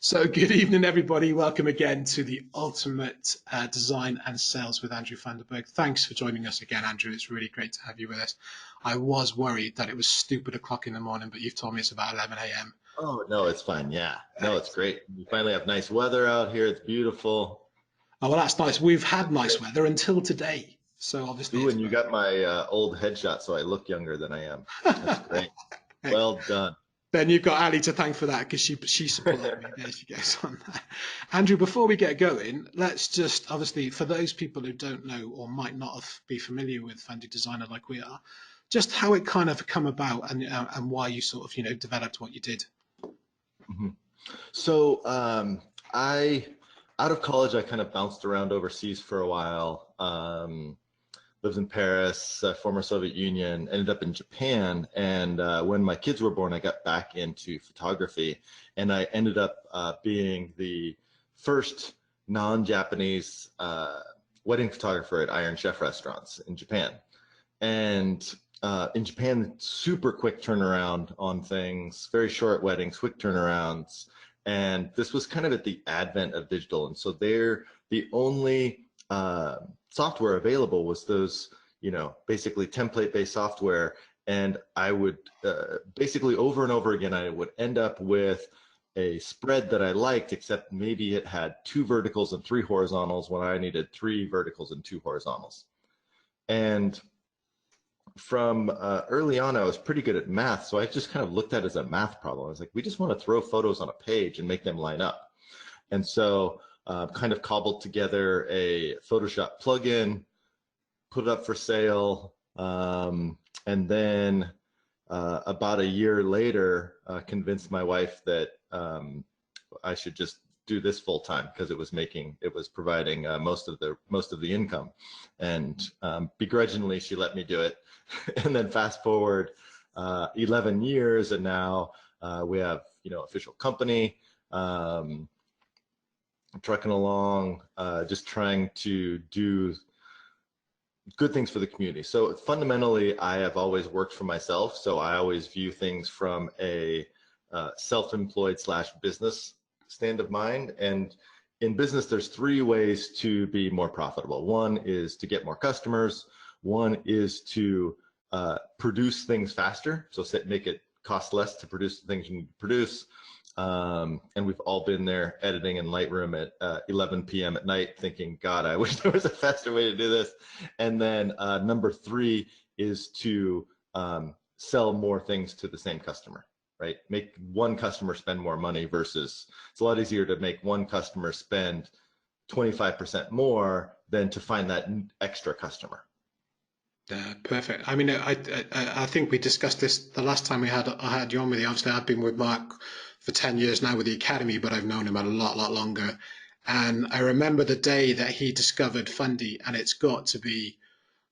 So good evening, everybody. Welcome again to the Ultimate Design and Sales with Andrew Funderburg. Thanks for joining us again, Andrew. It's really great to have you with us. I was worried that it was stupid o'clock in the morning, but you've told me it's about 11 a.m. Oh, no, it's fine. Yeah. No, it's great. We finally have nice weather out here. It's beautiful. Oh, well, that's nice. We've had nice weather until today. So obviously Ooh, it's and you got my old headshot, so I look younger than I am. That's great. Well done. Then you've got Ali to thank for that because she supplied me. There she goes on that. Andrew, before we get going, let's just obviously for those people who don't know or might not be familiar with Fundy Designer like we are, just how it kind of come about and why you sort of developed what you did. Mhm. So I, out of college, I kind of bounced around overseas for a while. Lived in Paris, former Soviet Union, ended up in Japan. And when my kids were born, I got back into photography. And I ended up being the first non-Japanese wedding photographer at Iron Chef restaurants in Japan. And in Japan, super quick turnaround on things, very short weddings, quick turnarounds. And this was kind of at the advent of digital. And so they're the only software available was those, basically template-based software. And I would basically over and over again, I would end up with a spread that I liked, except maybe it had 2 verticals and 3 horizontals when I needed 3 verticals and 2 horizontals. And from early on, I was pretty good at math, so I just kind of looked at it as a math problem. I was like, we just want to throw photos on a page and make them line up. And so kind of cobbled together a Photoshop plugin, put it up for sale, and then about a year later, convinced my wife that I should just do this full time because it was providing most of the income, and begrudgingly she let me do it. And then fast forward 11 years, and now we have official company, trucking along, just trying to do good things for the community. So fundamentally, I have always worked for myself, so I always view things from a self-employed / business stand of mind. And in business, there's 3 ways to be more profitable. One is to get more customers. One is to produce things faster, so make it cost less to produce the things you need to produce. And we've all been there editing in Lightroom at 11 p.m. at night thinking, God, I wish there was a faster way to do this. And then number 3 is to sell more things to the same customer, right? Make one customer spend more money versus it's a lot easier to make one customer spend 25% more than to find that extra customer. Perfect. I mean, I think we discussed this the last time I had you on with you. Obviously, I've been with Mark for 10 years now with the Academy, but I've known him a lot longer. And I remember the day that he discovered Fundy, and it's got to be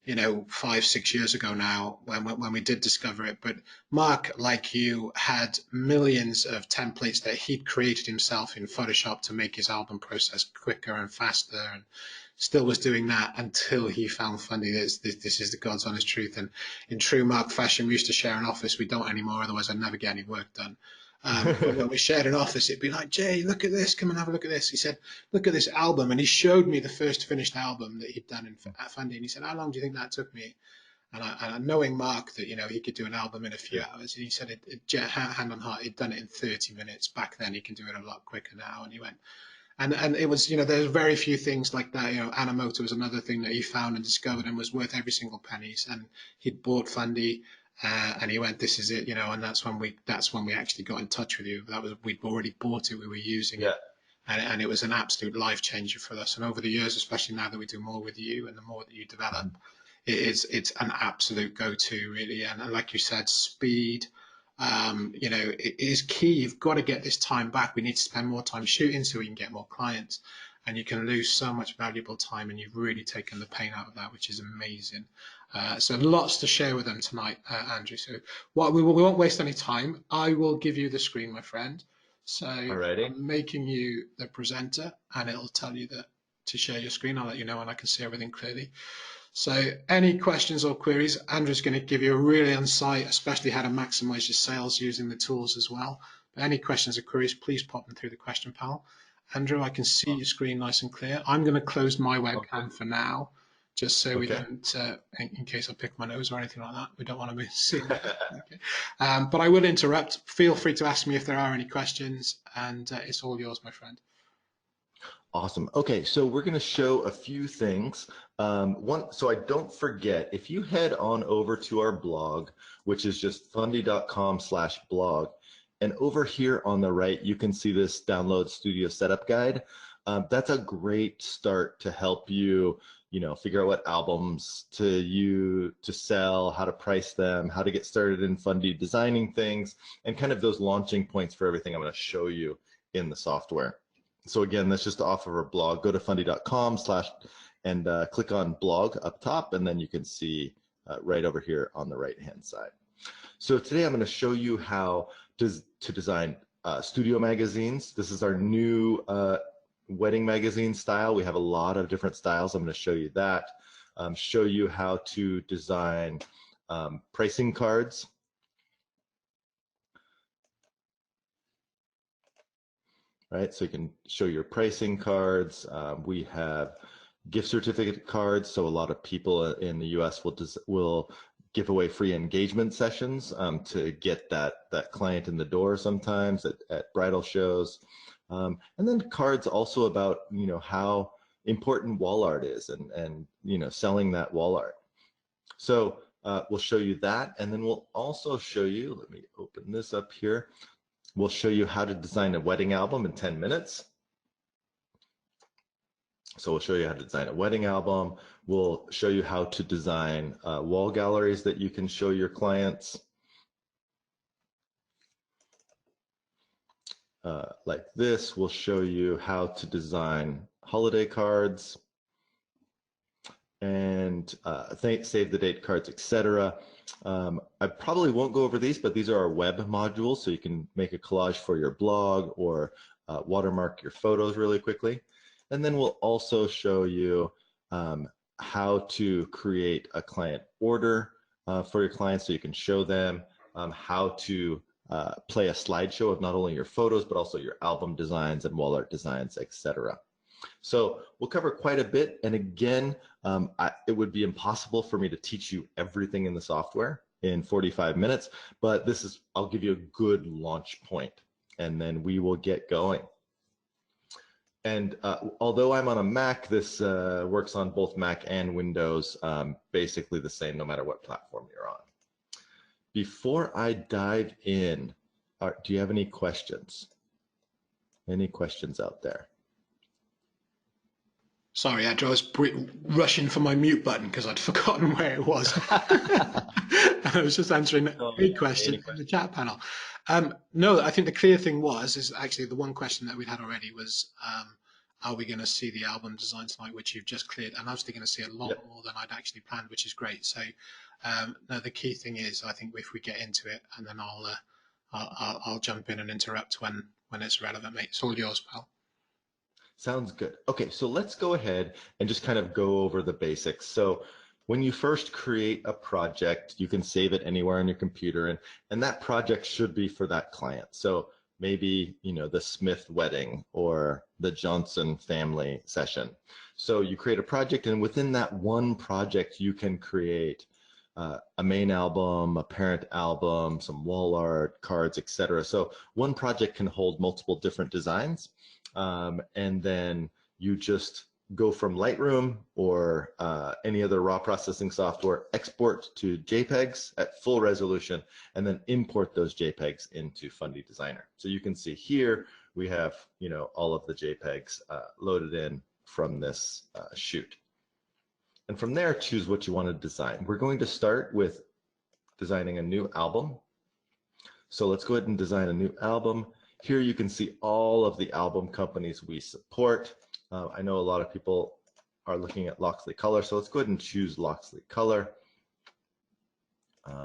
5-6 years ago now when we did discover it. But Mark, like you, had millions of templates that he'd created himself in Photoshop to make his album process quicker and faster, and still was doing that until he found Fundy. This is the God's honest truth. And in true Mark fashion, we used to share an office. We don't anymore, otherwise I'd never get any work done. But when we shared an office, it'd be like, Jay, look at this, come and have a look at this. He said, look at this album. And he showed me the first finished album that he'd done at Fundy. And he said, how long do you think that took me? And knowing Mark that, he could do an album in a few hours. And he said, hand on heart, he'd done it in 30 minutes. Back then, he can do it a lot quicker now. And he went, and it was, there's very few things like that. Animoto was another thing that he found and discovered and was worth every single penny. And he'd bought Fundy. And he went, this is it, and that's when we actually got in touch with you. We'd already bought it, we were using it, and it was an absolute life changer for us. And over the years, especially now that we do more with you and the more that you develop, it's an absolute go-to really. And like you said, speed, it is key. You've got to get this time back. We need to spend more time shooting so we can get more clients. And you can lose so much valuable time, and you've really taken the pain out of that, which is amazing. So lots to share with them tonight, Andrew. So we won't waste any time. I will give you the screen, my friend. So Alrighty. I'm making you the presenter, and it'll tell you that to share your screen. I'll let you know when I can see everything clearly. So any questions or queries, Andrew's going to give you a really insight, especially how to maximize your sales using the tools as well. But any questions or queries, please pop them through the question panel. Andrew, I can see your screen nice and clear. I'm going to close my Okay. webcam for now, just so we Okay. don't, in case I pick my nose or anything like that, we don't want to be seeing that. Okay. But I will interrupt. Feel free to ask me if there are any questions, and it's all yours, my friend. Awesome. Okay, so we're going to show a few things. So I don't forget, if you head on over to our blog, which is just fundy.com/blog, and over here on the right, you can see this download studio setup guide. That's a great start to help you, figure out what albums to sell, how to price them, how to get started in Fundy designing things, and kind of those launching points for everything I'm going to show you in the software. So again, that's just off of our blog. Go to fundy.com/ and click on blog up top, and then you can see right over here on the right-hand side. So today I'm going to show you how to design studio magazines. This is our new wedding magazine style. We have a lot of different styles. I'm going to show you that. Show you how to design pricing cards. Right, so you can show your pricing cards. We have gift certificate cards, so a lot of people in the US will give away free engagement sessions to get that client in the door sometimes at bridal shows. And then cards also about how important wall art is and selling that wall art. So we'll show you that, and then we'll also show you, let me open this up here. We'll show you how to design a wedding album in 10 minutes. So we'll show you how to design a wedding album. We'll show you how to design wall galleries that you can show your clients. Like this, we'll show you how to design holiday cards and save the date cards, etc. I probably won't go over these, but these are our web modules, so you can make a collage for your blog or watermark your photos really quickly. And then we'll also show you how to create a client order for your clients, so you can show them how to play a slideshow of not only your photos, but also your album designs and wall art designs, etc. So we'll cover quite a bit. And again, it would be impossible for me to teach you everything in the software in 45 minutes, but I'll give you a good launch point, and then we will get going. And although I'm on a Mac, this works on both Mac and Windows, basically the same no matter what platform you're on. Before I dive in, do you have any questions? Any questions out there? Sorry, Andrew, I was rushing for my mute button because I'd forgotten where it was. And I was just answering a question in the chat panel. No, I think the clear thing is actually the one question that we'd had already was, are we going to see the album design tonight, which you've just cleared? And I was going to see a lot more than I'd actually planned, which is great. So no, the key thing is, I think if we get into it, and then I'll jump in and interrupt when it's relevant, mate. It's all yours, pal. Sounds good. Okay, so let's go ahead and just kind of go over the basics. So when you first create a project, you can save it anywhere on your computer, and that project should be for that client. So maybe, the Smith wedding or the Johnson family session. So you create a project, and within that one project, you can create a main album, a parent album, some wall art, cards, etc. So one project can hold multiple different designs. And then you just go from Lightroom or any other raw processing software, export to JPEGs at full resolution, and then import those JPEGs into Fundy Designer. So you can see here we have all of the JPEGs loaded in from this shoot. And from there, choose what you want to design. We're going to start with designing a new album. So let's go ahead and design a new album. Here you can see all of the album companies we support. I know a lot of people are looking at Loxley Color, so let's go ahead and choose Loxley Color.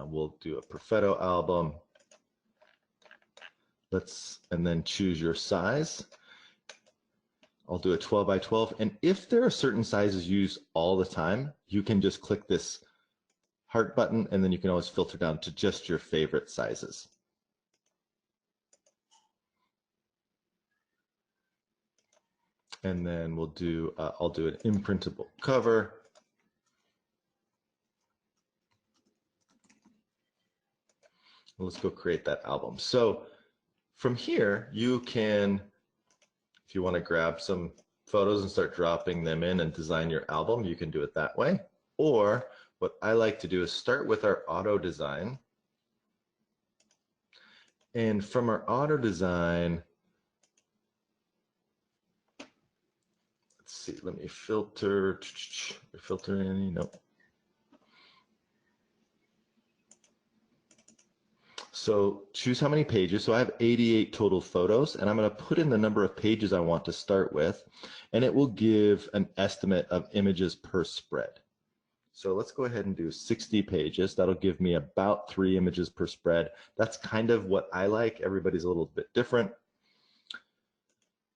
We'll do a Perfetto album. And then choose your size. I'll do a 12 by 12. And if there are certain sizes used all the time, you can just click this heart button, and then you can always filter down to just your favorite sizes. And then we'll do, I'll do an imprintable cover. Let's go create that album. So from here, you can, if you want to grab some photos and start dropping them in and design your album, you can do it that way. Or what I like to do is start with our auto design. And from our auto design, let's see, let me filter any, no. So choose how many pages. So I have 88 total photos, and I'm going to put in the number of pages I want to start with, and it will give an estimate of images per spread. So let's go ahead and do 60 pages. That'll give me about 3 images per spread. That's kind of what I like. Everybody's a little bit different.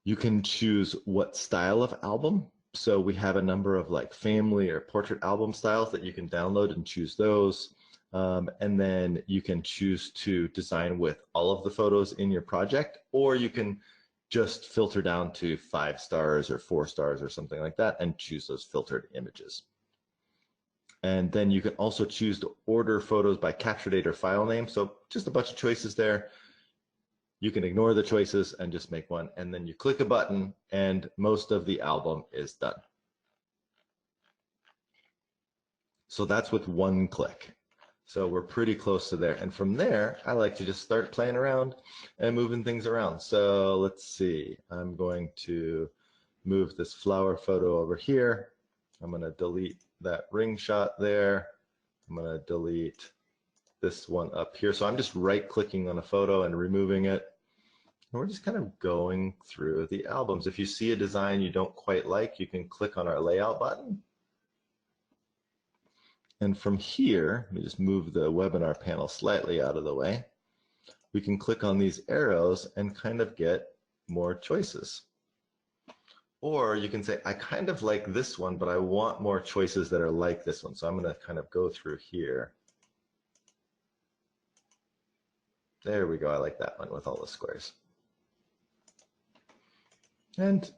You can choose what style of album. So we have a number of like family or portrait album styles that you can download and choose those. And then you can choose to design with all of the photos in your project, or you can just filter down to 5 stars or 4 stars or something like that and choose those filtered images. And then you can also choose to order photos by capture date or file name. So just a bunch of choices there. You can ignore the choices and just make one. And then you click a button and most of the album is done. So that's with one click. So we're pretty close to there. And from there, I like to just start playing around and moving things around. So let's see, I'm going to move this flower photo over here. I'm going to delete that ring shot there. I'm going to delete this one up here. So I'm just right clicking on a photo and removing it. And we're just kind of going through the albums. If you see a design you don't quite like, you can click on our layout button. And from here, let me just move the webinar panel slightly out of the way. We can click on these arrows and kind of get more choices. Or you can say, I kind of like this one, but I want more choices that are like this one. So I'm going to kind of go through here. There we go. I like that one with all the squares. And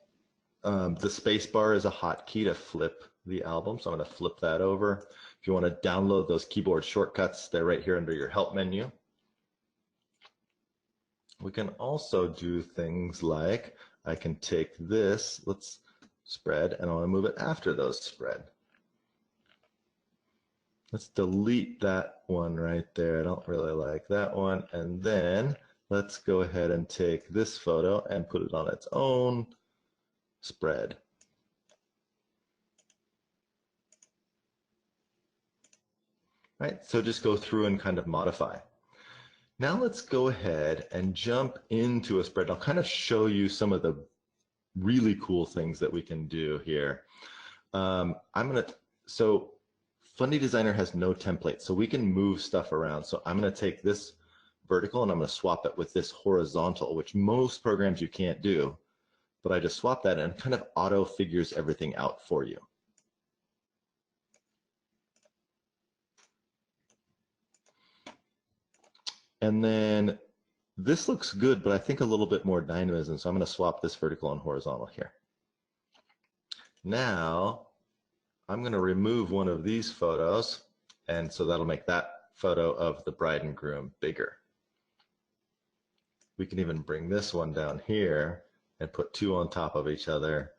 the space bar is a hotkey to flip the album. So I'm going to flip that over. If you want to download those keyboard shortcuts, they're right here under your help menu. We can also do things like, I can take this, let's spread, and I want to move it after those spread. Let's delete that one right there. I don't really like that one. And then let's go ahead and take this photo and put it on its own spread. Right, so just go through and kind of modify. Now let's go ahead and jump into a spread. I'll kind of show you some of the really cool things that we can do here. So Fundy Designer has no template, so we can move stuff around. So I'm going to take this vertical and I'm going to swap it with this horizontal, which most programs you can't do, but I just swap that and it kind of auto figures everything out for you. And then this looks good, but I think a little bit more dynamism. So I'm going to swap this vertical and horizontal here. Now I'm going to remove one of these photos, and so that'll make that photo of the bride and groom bigger. We can even bring this one down here and put 2 on top of each other,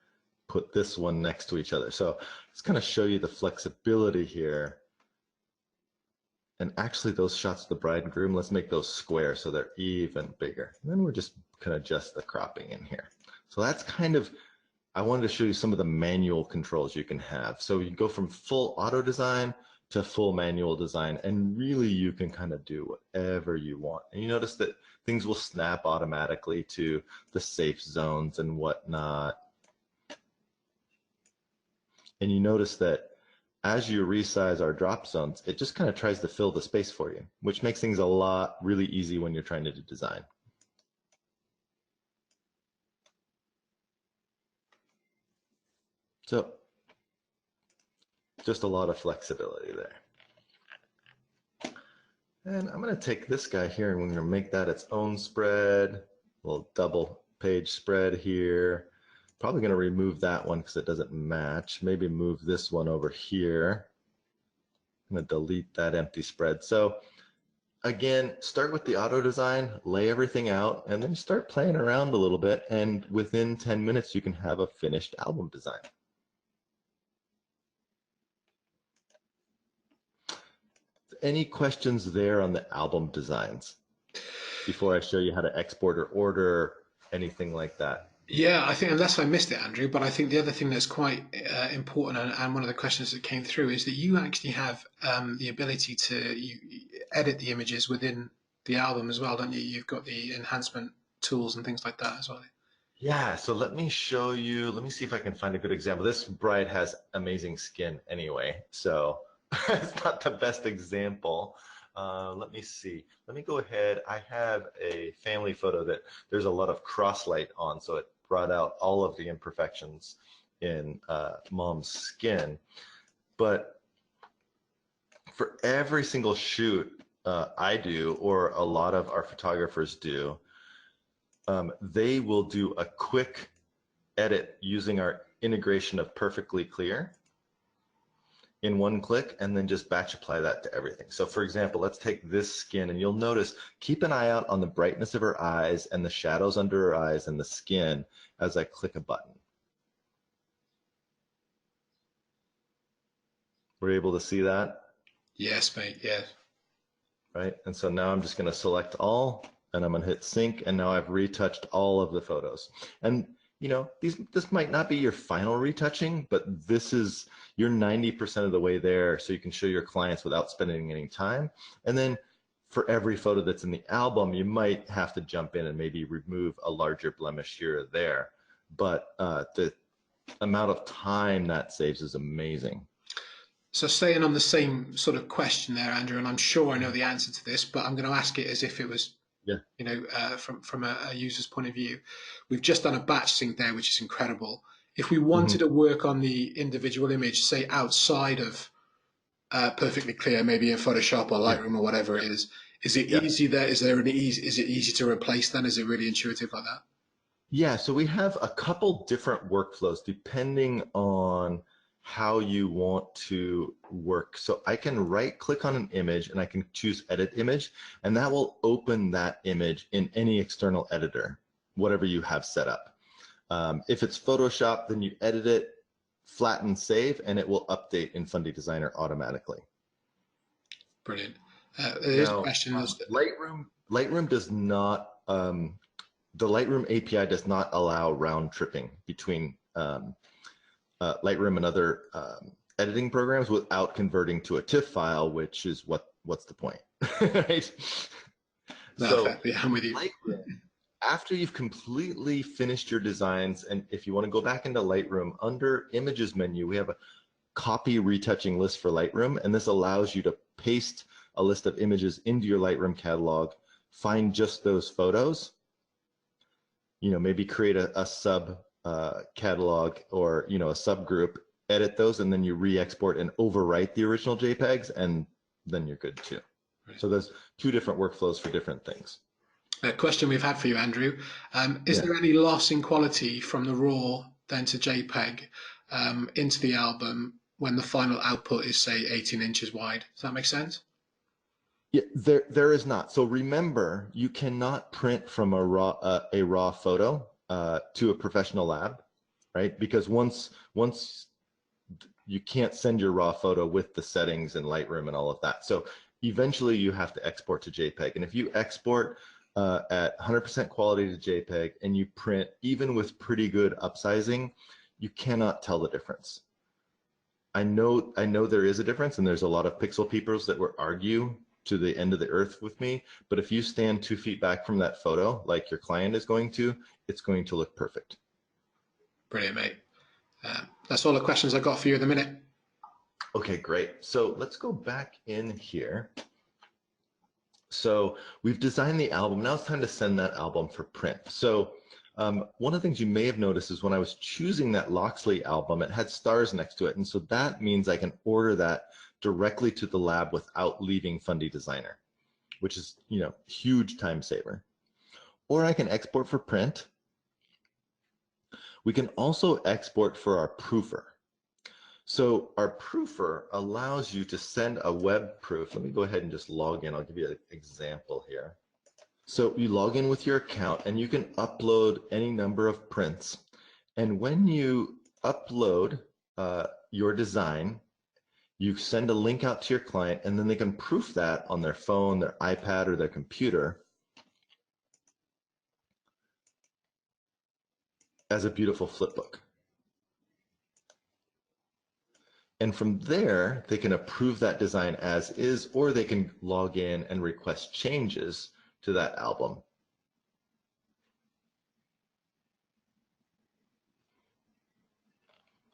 put this one next to each other. So let's kind of show you the flexibility here. And actually those shots of the bride and groom, let's make those square so they're even bigger. And then we're just going to adjust the cropping in here. So that's kind of, I wanted to show you some of the manual controls you can have. So you go from full auto design to full manual design, and really you can kind of do whatever you want. And you notice that things will snap automatically to the safe zones and whatnot. And you notice that as you resize our drop zones, it just kind of tries to fill the space for you, which makes things a lot really easy when you're trying to do design. So just a lot of flexibility there. And I'm going to take this guy here and we're going to make that its own spread, a little double page spread here, probably going to remove that one because it doesn't match. Maybe move this one over here. I'm going to delete that empty spread. So again, start with the auto design, lay everything out, and then start playing around a little bit. And within 10 minutes, you can have a finished album design. Any questions there on the album designs before I show you how to export or order, anything like that? Yeah, I think unless I missed it, Andrew, but I think the other thing that's quite important, and one of the questions that came through, is that you actually have the ability to edit the images within the album as well, don't you? You've got the enhancement tools and things like that as well. Yeah, so let me show you. Let me see if I can find a good example. This bride has amazing skin anyway, so it's not the best example. Let me see. Let me go ahead. I have a family photo that there's a lot of cross light on, so it brought out all of the imperfections in mom's skin. But for every single shoot I do, or a lot of our photographers do, they will do a quick edit using our integration of Perfectly Clear in one click, and then just batch apply that to everything. So for example, let's take this skin, and you'll notice, keep an eye out on the brightness of her eyes and the shadows under her eyes and the skin as I click a button. We're able to see that? Yes, mate. Yeah. Right? And so now I'm just going to select all, and I'm going to hit sync, and now I've retouched all of the photos. And you know, this might not be your final retouching, but this is, you're 90% of the way there, so you can show your clients without spending any time. And then for every photo that's in the album, you might have to jump in and maybe remove a larger blemish here or there. But the amount of time that saves is amazing. So staying on the same sort of question there, Andrew, and I'm sure I know the answer to this, but I'm going to ask it as if it was, Yeah. from a user's point of view. We've just done a batch sync there, which is incredible. If we Mm-hmm. wanted to work on the individual image, say outside of Perfectly Clear, maybe in Photoshop or Yeah. Lightroom or whatever it is it Yeah. easy there? Is it easy to replace then? Is it really intuitive like that? Yeah, so we have a couple different workflows depending on how you want to work. So I can right click on an image and I can choose edit image, and that will open that image in any external editor, whatever you have set up. If it's Photoshop, then you edit it, flatten, save, and it will update in Fundy Designer automatically. Brilliant. There's a Now, question. Lightroom does not, the Lightroom API does not allow round tripping between Lightroom and other editing programs without converting to a TIFF file, which is what's the point, right? No, So yeah, I'm with you. Lightroom, after you've completely finished your designs, and if you want to go back into Lightroom, under Images menu, we have a copy retouching list for Lightroom, and this allows you to paste a list of images into your Lightroom catalog, find just those photos, you know, maybe create a sub catalog, or, you know, a subgroup, edit those, and then you re-export and overwrite the original JPEGs, and then you're good too. Right. So there's two different workflows for different things. A question we've had for you, Andrew. Is there any loss in quality from the RAW then to JPEG into the album when the final output is, say, 18 inches wide? Does that make sense? Yeah, there is not. So remember, you cannot print from a raw photo to a professional lab, right? Because once you can't send your raw photo with the settings and Lightroom and all of that. So eventually you have to export to JPEG. And if you export at 100% quality to JPEG and you print even with pretty good upsizing, you cannot tell the difference. I know there is a difference, and there's a lot of pixel peepers that will argue to the end of the earth with me, but if you stand 2 feet back from that photo, like your client is going to, it's going to look perfect. Brilliant, mate. That's all the questions I got for you at the minute. Okay, great. So let's go back in here. So we've designed the album. Now it's time to send that album for print. So one of the things you may have noticed is when I was choosing that Loxley album, it had stars next to it. And so that means I can order that directly to the lab without leaving Fundy Designer, which is, you know, huge time saver. Or I can export for print, We can also export for our proofer. So our proofer allows you to send a web proof. Let me go ahead and just log in. I'll give you an example here. So you log in with your account and you can upload any number of prints. And when you upload your design, you send a link out to your client, and then they can proof that on their phone, their iPad, or their computer as a beautiful flipbook. And from there, they can approve that design as is, or they can log in and request changes to that album.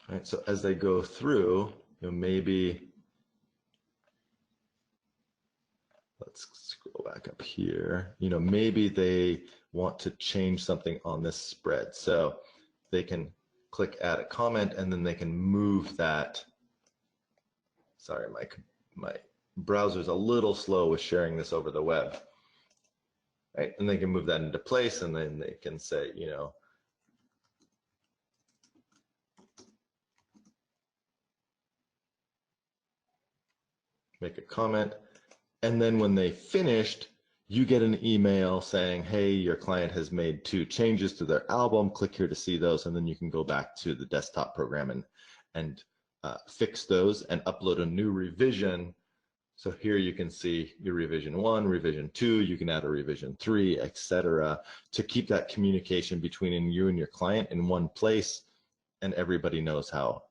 All right, so as they go through, maybe, let's scroll back up here, maybe they want to change something on this spread. So they can click add a comment, and then they can move that. Sorry, my browser's a little slow with sharing this over the web. Right? And they can move that into place, and then they can say, make a comment. And then when they finished, you get an email saying, hey, your client has made 2 changes to their album. Click here to see those. And then you can go back to the desktop program and fix those and upload a new revision. So here you can see your revision 1, revision 2, you can add a revision 3, etc., to keep that communication between you and your client in one place, and everybody knows how,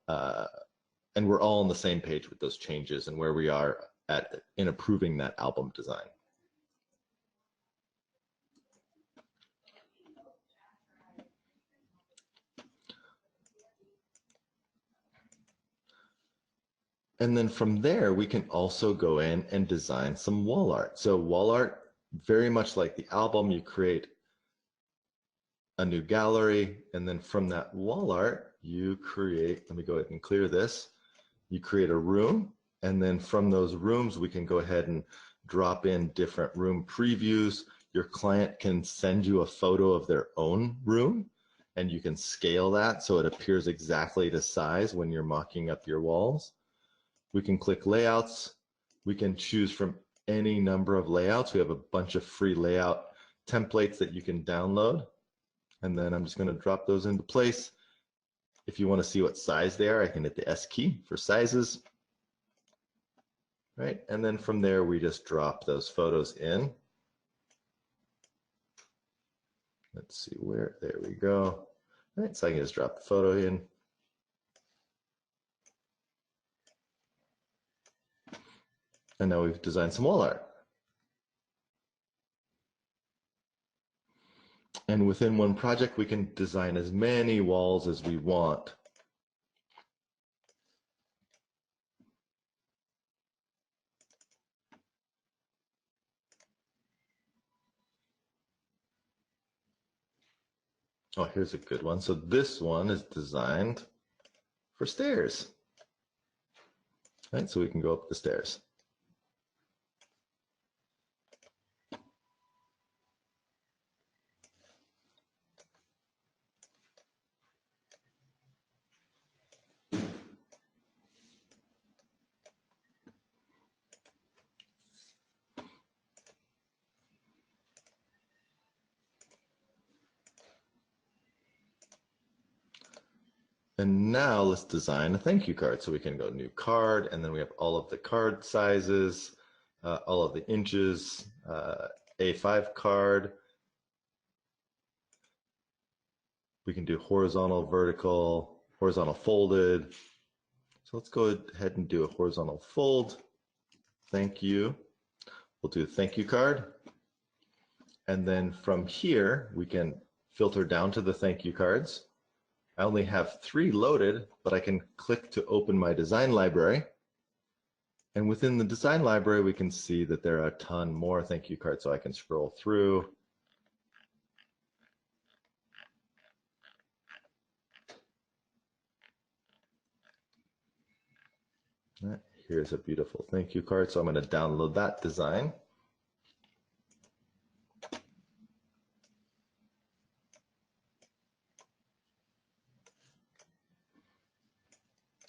and we're all on the same page with those changes and where we are in approving that album design. And then from there, we can also go in and design some wall art. So wall art, very much like the album, you create a new gallery, and then from that wall art, you create, let me go ahead and clear this, you create a room, and then from those rooms, we can go ahead and drop in different room previews. Your client can send you a photo of their own room, and you can scale that so it appears exactly to size when you're mocking up your walls. We can click layouts. We can choose from any number of layouts. We have a bunch of free layout templates that you can download. And then I'm just going to drop those into place. If you want to see what size they are, I can hit the S key for sizes. Right? And then from there, we just drop those photos in. Let's see where, there we go. All right, so I can just drop the photo in. And now we've designed some wall art. And within one project, we can design as many walls as we want. Oh, here's a good one. So this one is designed for stairs. Right, so we can go up the stairs. And now let's design a thank you card. So we can go new card, and then we have all of the card sizes, all of the inches, A5 card. We can do horizontal, vertical, horizontal folded. So let's go ahead and do a horizontal fold. Thank you. We'll do a thank you card. And then from here, we can filter down to the thank you cards. I only have 3 loaded, but I can click to open my design library. And within the design library, we can see that there are a ton more thank you cards, so I can scroll through. Here's a beautiful thank you card, so I'm going to download that design.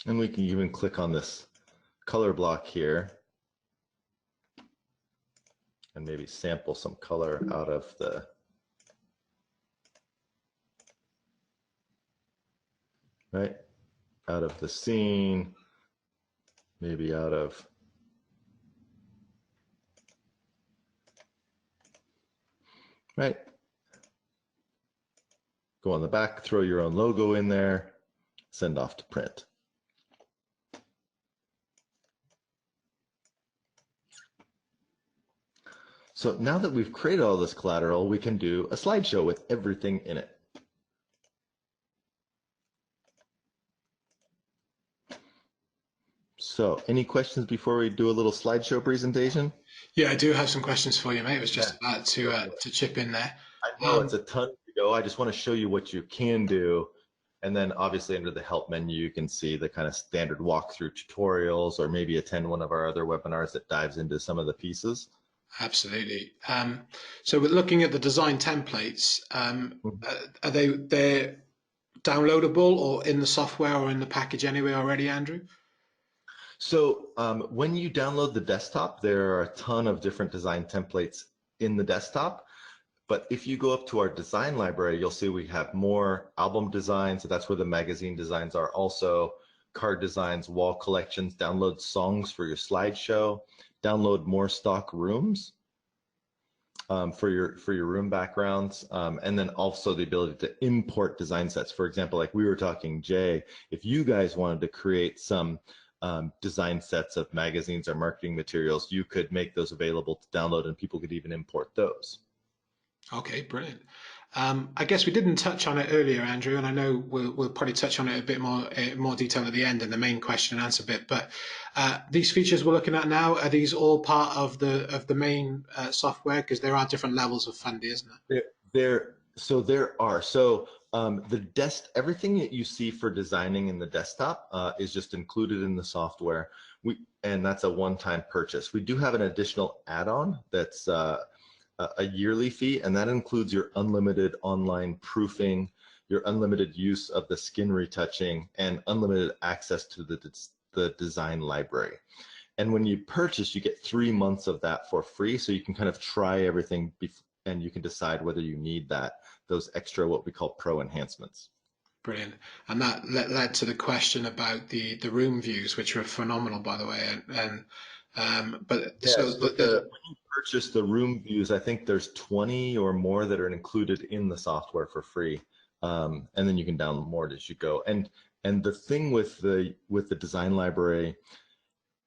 And we can even click on this color block here and maybe sample some color out of the out of the scene, maybe out of go on the back, throw your own logo in there, send off to print. So now that we've created all this collateral, we can do a slideshow with everything in it. So any questions before we do a little slideshow presentation? Yeah, I do have some questions for you, mate. I was just about to chip in there. I know it's a ton to go. I just want to show you what you can do. And then obviously under the help menu, you can see the kind of standard walkthrough tutorials, or maybe attend one of our other webinars that dives into some of the pieces. Absolutely. So we're looking at the design templates. Are they're downloadable or in the software or in the package anyway already, Andrew? So when you download the desktop, there are a ton of different design templates in the desktop. But if you go up to our design library, you'll see we have more album designs. So that's where the magazine designs are. Also card designs, wall collections, download songs for your slideshow, download more stock rooms for your room backgrounds, and then also the ability to import design sets. For example, like we were talking, Jay, if you guys wanted to create some design sets of magazines or marketing materials, you could make those available to download, and people could even import those. Okay, brilliant. I guess we didn't touch on it earlier, Andrew, and I know we'll probably touch on it a bit more detail at the end in the main question and answer bit. But these features we're looking at now, are these all part of the main software? Because there are different levels of Fundy, isn't there? There are. Everything that you see for designing in the desktop is just included in the software. And that's a one-time purchase. We do have an additional add-on that's a yearly fee, and that includes your unlimited online proofing, your unlimited use of the skin retouching, and unlimited access to the design library. And when you purchase, you get 3 months of that for free, so you can kind of try everything and you can decide whether you need those extra, what we call pro enhancements. Brilliant. And that led to the question about the room views, which are phenomenal, by the way. So when you purchase the room views, I think there's 20 or more that are included in the software for free, and then you can download more as you go. And the thing with the design library,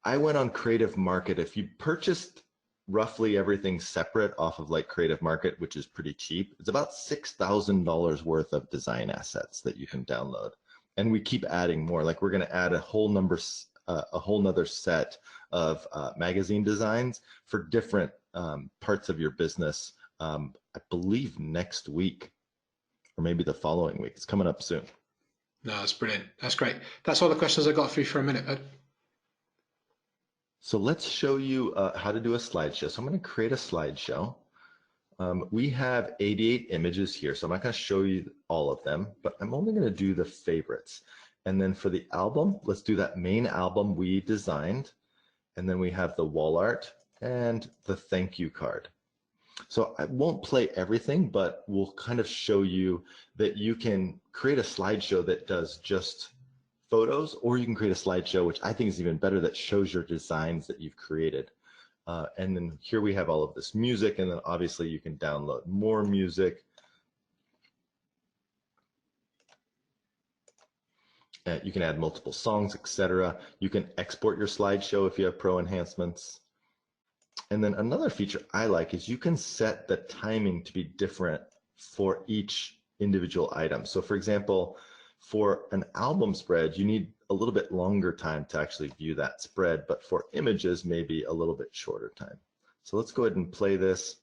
I went on Creative Market. If you purchased roughly everything separate off of like Creative Market, which is pretty cheap, it's about $6,000 worth of design assets that you can download. And we keep adding more. Like we're going to add a whole nother set of magazine designs for different parts of your business. I believe next week, or maybe the following week. It's coming up soon. No, that's brilliant. That's great. That's all the questions I got for you for a minute, bud. So let's show you how to do a slideshow. So I'm going to create a slideshow. We have 88 images here, so I'm not going to show you all of them, but I'm only going to do the favorites. And then for the album, let's do that main album we designed. And then we have the wall art and the thank you card. So I won't play everything, but we'll kind of show you that you can create a slideshow that does just photos, or you can create a slideshow, which I think is even better, that shows your designs that you've created. And then here we have all of this music, and then obviously you can download more music. You can add multiple songs, etc. You can export your slideshow if you have pro enhancements. And then another feature I like is you can set the timing to be different for each individual item. So for example, for an album spread, you need a little bit longer time to actually view that spread, but for images, maybe a little bit shorter time. So let's go ahead and play this.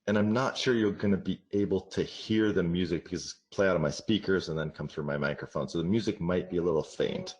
And I'm not sure you're going to be able to hear the music because it's play out of my speakers and then come through my microphone. So the music might be a little faint.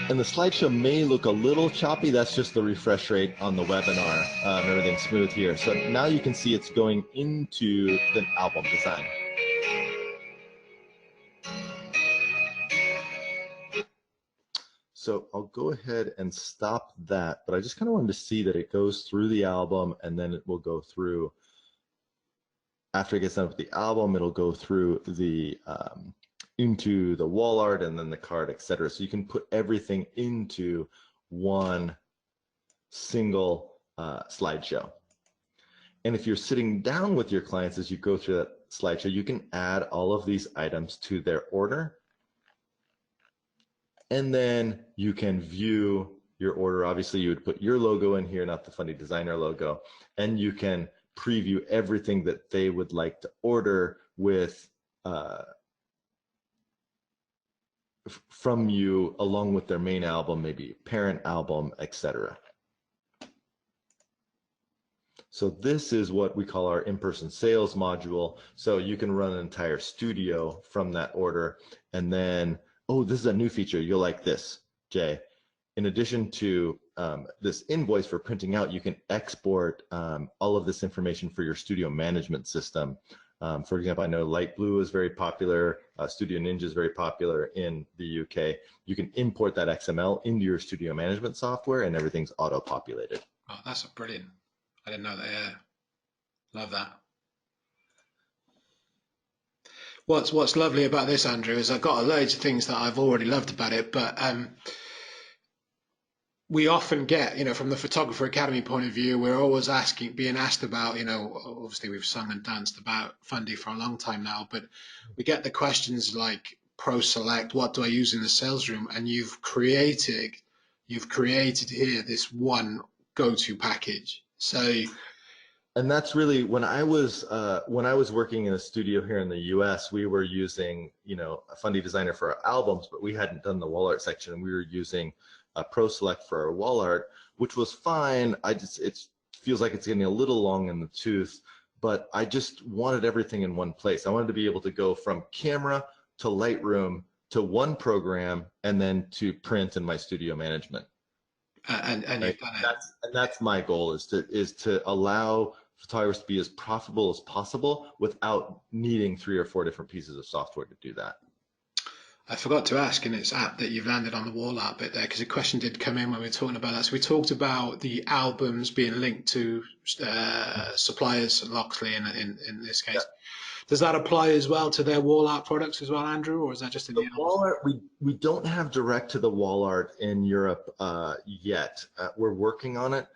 And the slideshow may look a little choppy. That's just the refresh rate on the webinar. Everything's smooth here. So now you can see it's going into the album design. So I'll go ahead and stop that, but I just kind of wanted to see that it goes through the album, and then it will go through, after it gets done with the album, it'll go through the into the wall art and then the card, etc. So you can put everything into one single slideshow. And if you're sitting down with your clients as you go through that slideshow, you can add all of these items to their order. And then you can view your order. Obviously, you would put your logo in here, not the Fundy Designer logo. And you can preview everything that they would like to order with from you, along with their main album, maybe parent album, etc. So this is what we call our in-person sales module. So you can run an entire studio from that order. And then, oh, this is a new feature. You'll like this, Jay. In addition to this invoice for printing out, you can export all of this information for your studio management system. For example, I know Light Blue is very popular. Studio Ninja is very popular in the UK. You can import that XML into your studio management software, and everything's auto-populated. Oh, that's brilliant. I didn't know that. Yeah, love that. What's lovely about this, Andrew, is I've got loads of things that I've already loved about it, but we often get, from the Photographer Academy point of view, we're always being asked about, obviously we've sung and danced about Fundy for a long time now, but we get the questions like Pro Select, what do I use in the sales room? And you've created here this one go-to package. So, and that's really when I was working in a studio here in the US, we were using, a Fundy Designer for our albums, but we hadn't done the wall art section, and we were using Pro Select for our wall art, which was fine. It feels like it's getting a little long in the tooth, but I just wanted everything in one place. I wanted to be able to go from camera to Lightroom to one program, and then to print in my studio management. and Right? you've done it. That's my goal, is to allow photographers to be as profitable as possible without needing 3 or 4 different pieces of software to do that. I forgot to ask, and it's apt that you've landed on the wall art bit there, because a question did come in when we were talking about that. So we talked about the albums being linked to suppliers, Loxley in this case. Yeah. Does that apply as well to their wall art products as well, Andrew, or is that just in the wall art? We don't have direct to the wall art in Europe yet. We're working on it,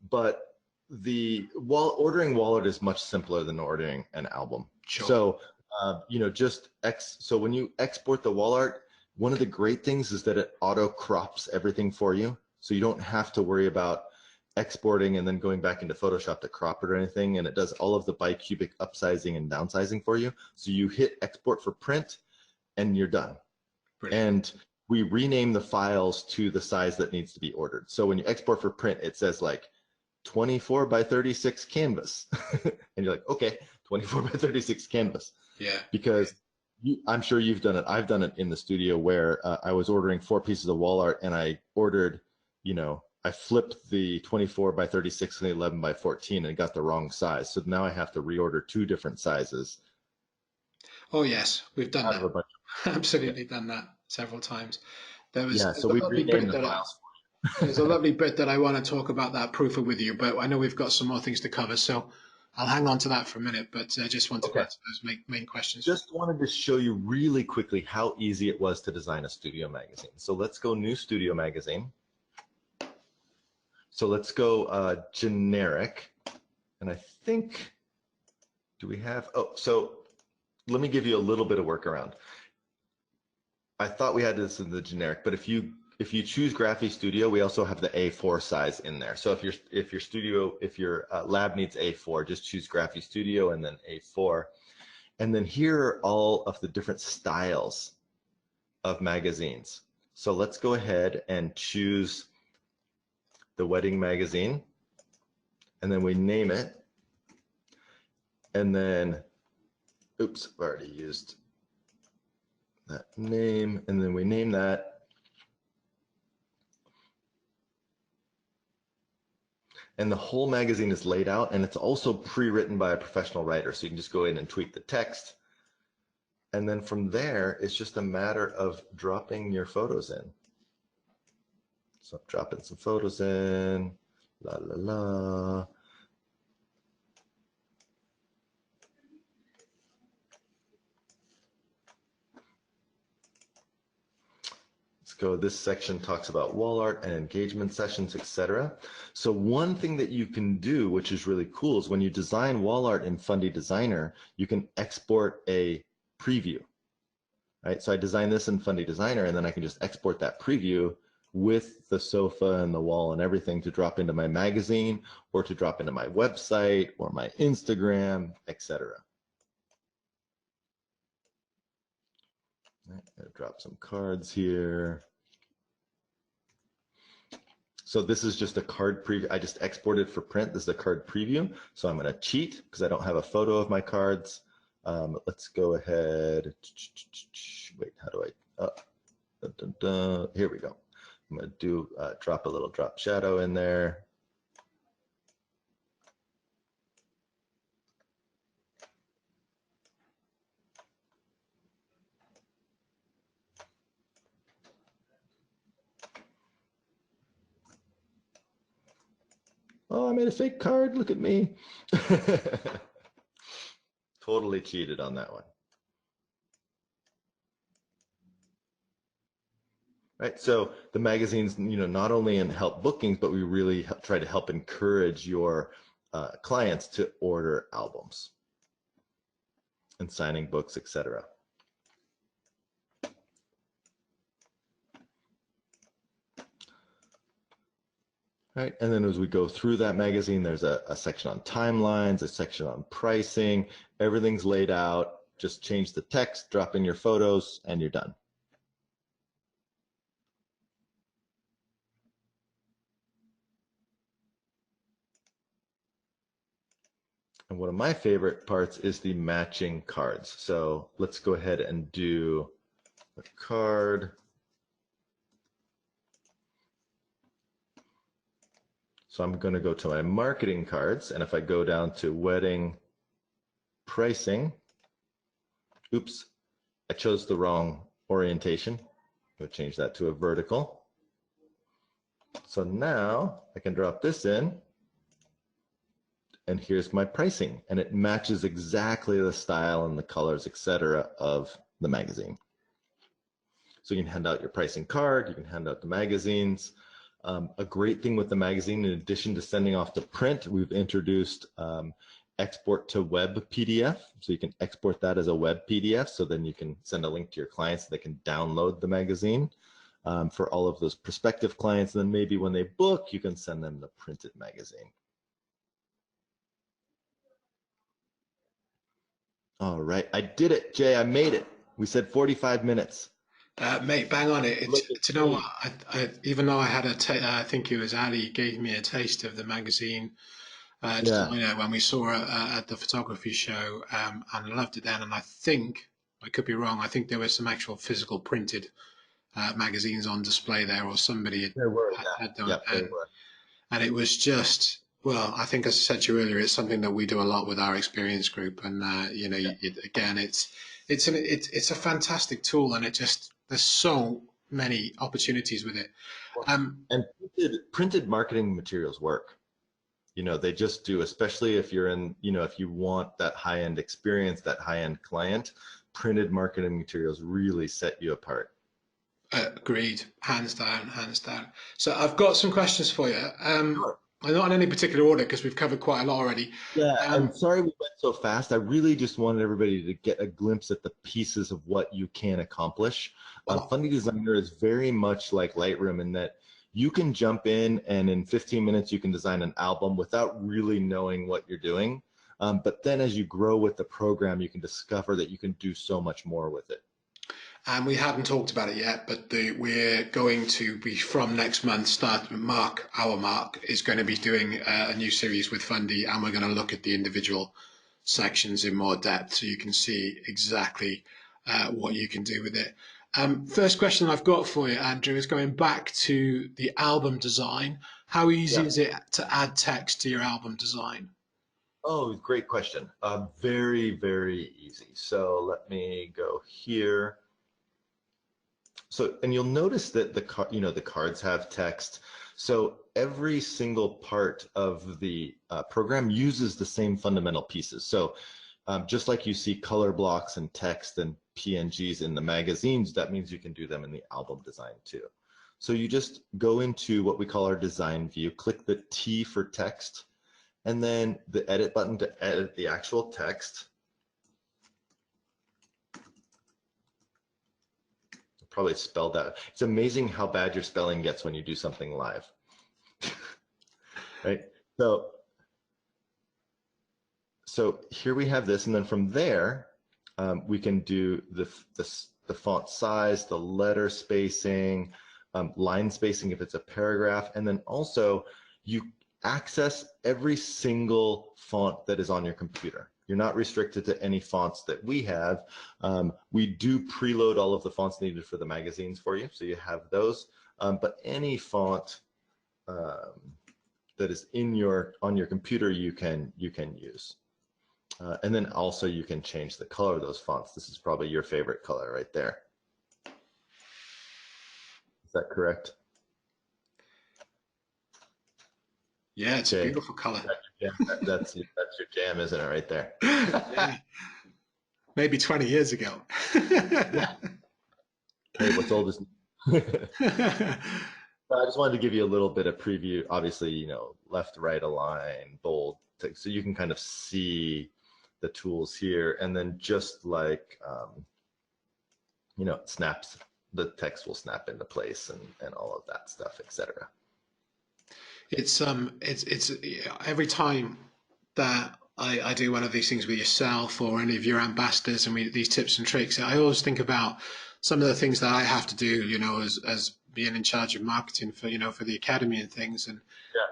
but ordering wall art is much simpler than ordering an album. Sure. So so when you export the wall art, one of the great things is that it auto crops everything for you, so you don't have to worry about exporting and then going back into Photoshop to crop it or anything, and it does all of the bicubic upsizing and downsizing for you. So you hit export for print and you're done. Brilliant. And we rename the files to the size that needs to be ordered. So when you export for print, it says like 24 by 36 canvas. And you're like, okay, 24 by 36 canvas. Yeah. Because I'm sure you've done it. I've done it in the studio where I was ordering 4 pieces of wall art, and I ordered, I flipped the 24 by 36 and the 11 by 14 and got the wrong size. So now I have to reorder 2 different sizes. Oh yes, we've done that. Absolutely done that several times. So we renamed the files. There's a lovely bit that I want to talk about that proofer with you, but I know we've got some more things to cover, so I'll hang on to that for a minute, but I just wanted to answer those main questions. Just wanted to show you really quickly how easy it was to design a studio magazine. So let's go new studio magazine. So let's go generic. And I think, do we have, so let me give you a little bit of workaround. I thought we had this in the generic, but if you choose Graphy Studio, we also have the A4 size in there. So if your lab needs A4, just choose Graphy Studio and then A4. And then here are all of the different styles of magazines. So let's go ahead and choose the wedding magazine, and then we name it. And then, oops, I've already used that name, and then we name that. And the whole magazine is laid out, and it's also pre-written by a professional writer. So you can just go in and tweak the text. And then from there, it's just a matter of dropping your photos in. So I'm dropping some photos in, la la la. Let's go. This section talks about wall art and engagement sessions, etc. So one thing that you can do, which is really cool, is when you design wall art in Fundy Designer, you can export a preview. Right? So I designed this in Fundy Designer, and then I can just export that preview with the sofa and the wall and everything to drop into my magazine or to drop into my website or my Instagram, etc. Right, I'll drop some cards here. So this is just a card preview. I just exported for print. This is a card preview. So I'm going to cheat because I don't have a photo of my cards. Let's go ahead. Wait, how do I? Here we go. I'm going to do drop a little drop shadow in there. Oh, I made a fake card. Look at me. Totally cheated on that one. Right. So the magazines, not only in help bookings, but we really try to help encourage your clients to order albums and signing books, etc. Right. And then as we go through that magazine, there's a section on timelines, a section on pricing. Everything's laid out. Just change the text, drop in your photos, and you're done. And one of my favorite parts is the matching cards. So let's go ahead and do a card. So I'm going to go to my marketing cards, and if I go down to wedding pricing, oops, I chose the wrong orientation. We'll change that to a vertical. So now I can drop this in, and here's my pricing, and it matches exactly the style and the colors, etc. of the magazine. So you can hand out your pricing card, you can hand out the magazines. A great thing with the magazine, in addition to sending off to print, we've introduced export to web PDF. So you can export that as a web PDF. So then you can send a link to your clients so they can download the magazine for all of those prospective clients. And then maybe when they book, you can send them the printed magazine. All right, I did it, Jay. I made it. We said 45 minutes. Mate, bang on it. Look Do at you know what? me. Even though I had I think it was Ali gave me a taste of the magazine Yeah, designer when we saw her at the photography show, and I loved it then. And I think, I could be wrong, I think there were some actual physical printed magazines on display there, or somebody there were. had Yeah, done. yep, there were. And it was just, well, I think as I said to you earlier, it's something that we do a lot with our experience group. And, Yeah. again, it's a fantastic tool, and there's so many opportunities with it. And printed marketing materials work. They just do, especially if you're in, if you want that high-end experience, that high-end client, printed marketing materials really set you apart. Agreed, hands down, hands down. So I've got some questions for you. Sure. Not in any particular order because we've covered quite a lot already. Yeah, and Um, sorry we went so fast. I really just wanted everybody to get a glimpse at the pieces of what you can accomplish. well, Fundy Designer is very much like Lightroom in that you can jump in and in 15 minutes you can design an album without really knowing what you're doing. But then as you grow with the program, you can discover that you can do so much more with it. and we haven't talked about it yet, but we're going to be from next month. Mark is going to be doing a new series with Fundy, and we're going to look at the individual sections in more depth, so you can see exactly what you can do with it. First question I've got for you, Andrew, is going back to the album design. How easy Yeah. is it to add text to your album design? Oh, great question. Very, very easy. So let me go here. So, and you'll notice that the cards have text. So every single part of the program uses the same fundamental pieces. So just like you see color blocks and text and PNGs in the magazines, that means you can do them in the album design too. So you just go into what we call our design view, click the T for text, and then the edit button to edit the actual text. Probably spelled that. It's amazing how bad your spelling gets when you do something live, right? So here we have this, and then from there, we can do the font size, the letter spacing, line spacing if it's a paragraph, and then also you access every single font that is on your computer. You're not restricted to any fonts that we have. We do preload all of the fonts needed for the magazines for you, so you have those. But any font that is on your computer, you can use. And then also you can change the color of those fonts. This is probably your favorite color right there. Is that correct? Yeah, it's a Okay. beautiful color. That's your jam, isn't it, right there? Yeah, maybe 20 years ago. Yeah. Hey, what's old is new. I just wanted to give you a little bit of preview. Obviously, left, right, align, bold, so you can kind of see the tools here. And then just like, it snaps, the text will snap into place and all of that stuff, etc. It's every time that I do one of these things with yourself or any of your ambassadors and these tips and tricks, I always think about some of the things that I have to do, as being in charge of marketing for the academy and things. And,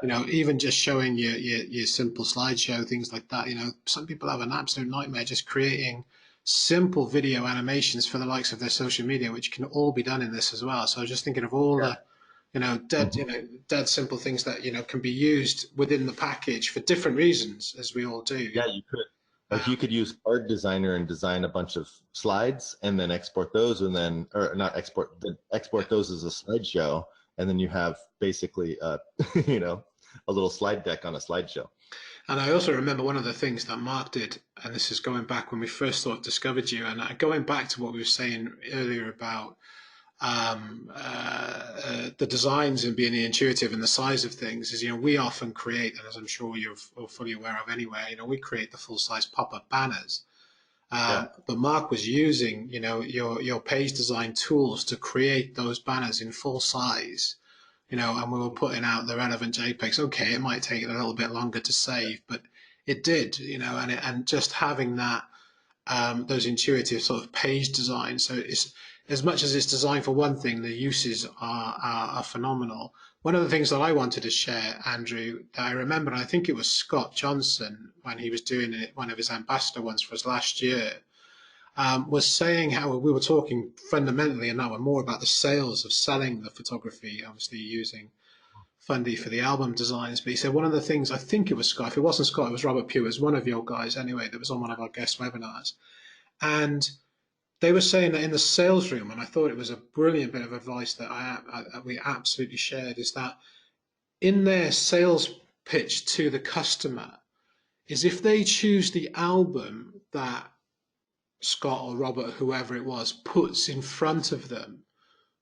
Yeah. even just showing your simple slideshow, things like that, some people have an absolute nightmare just creating simple video animations for the likes of their social media, which can all be done in this as well. So I was just thinking of all Yeah. the dead simple things that can be used within the package for different reasons, as we all do. Yeah, you could. Like you Um, could use Card Designer and design a bunch of slides and then export those or not export, but export those as a slideshow. And then you have basically, a little slide deck on a slideshow. and I also remember one of the things that Mark did, and this is going back when we first sort of discovered you, and going back to what we were saying earlier about the designs and being intuitive and the size of things is, we often create, and as I'm sure you're fully aware of anyway, we create the full size pop-up banners. Yeah. But Mark was using, your page design tools to create those banners in full size, and we were putting out the relevant JPEGs. Okay, it might take a little bit longer to save, but it did, and just having that those intuitive sort of page design. So it's as much as it's designed for one thing, the uses are phenomenal. One of the things that I wanted to share, Andrew, that I remember, and I think it was Scott Johnson when he was doing it, one of his ambassador ones for us last year, was saying how we were talking fundamentally and now more about the sales of selling the photography, obviously using Fundy for the album designs. But he said one of the things, I think it was Scott, if it wasn't Scott, it was Robert Pugh, it was one of your guys anyway, that was on one of our guest webinars. And they were saying that in the sales room, and I thought it was a brilliant bit of advice that we absolutely shared, is that in their sales pitch to the customer, is if they choose the album that Scott or Robert, whoever it was, puts in front of them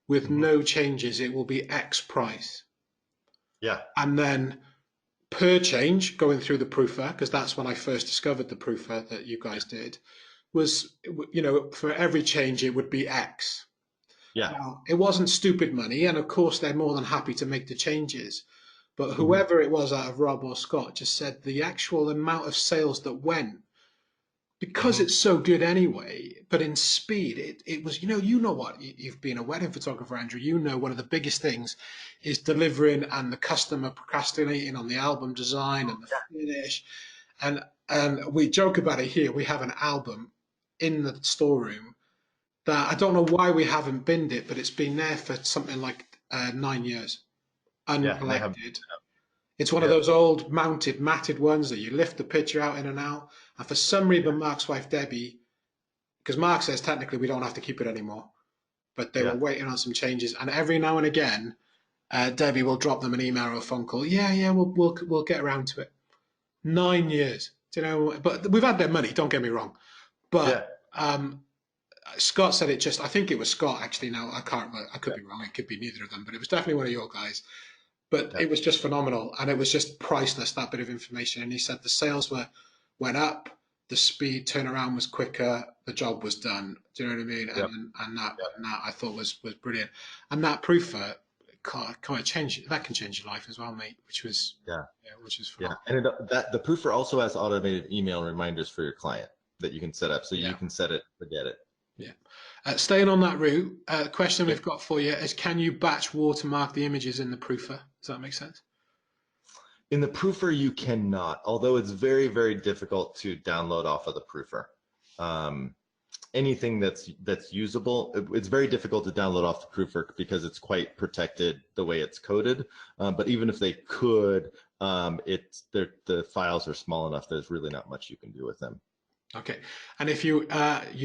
with Hmm. no changes, it will be X price. Yeah. And then per change, going through the proofer, because that's when I first discovered the proofer that you guys did, was, for every change, it would be X. Yeah. Now, it wasn't stupid money, and of course, they're more than happy to make the changes. But Hmm. whoever it was out of Rob or Scott just said the actual amount of sales that went, because Hmm. it's so good anyway, but in speed, it was, what, you've been a wedding photographer, Andrew, one of the biggest things is delivering and the customer procrastinating on the album design and the finish. And we joke about it here. We have an album in the storeroom that I don't know why we haven't binned it, but it's been there for something like 9 years, Yeah, and they have. uncollected. It's one of Yep. those old mounted, matted ones that you lift the picture out in and out. And for some reason, Mark's wife Debbie, because Mark says technically we don't have to keep it anymore, but they were Yeah. waiting on some changes. And every now and again, Debbie will drop them an email or a phone call. Yeah, yeah, we'll get around to it. 9 years, do you know? But we've had their money. Don't get me wrong. Yeah. But Scott said it just. I think it was Scott actually. Now I can't. I could Yeah. be wrong. It could be neither of them. But it was definitely one of your guys. But Yeah. it was just phenomenal, and it was just priceless, that bit of information. And he said the sales went up, the speed turnaround was quicker, the job was done. Do you know what I mean? Yeah. And that I thought was brilliant. And that proofer kind of change that can change your life as well, mate. Yeah. Which is Yeah. phenomenal. And that the proofer also has automated email reminders for your client that you can set up, so you Yeah, can set it, forget it. yeah. Staying on that route, the question Okay. we've got for you is: can you batch watermark the images in the proofer? Does that make sense? In the proofer, you cannot, although it's very, very difficult to download off of the proofer. Um, Anything that's usable, it's very difficult to download off the proofer because it's quite protected the way it's coded. But even if they could, the files are small enough. There's really not much you can do with them. Okay. And if you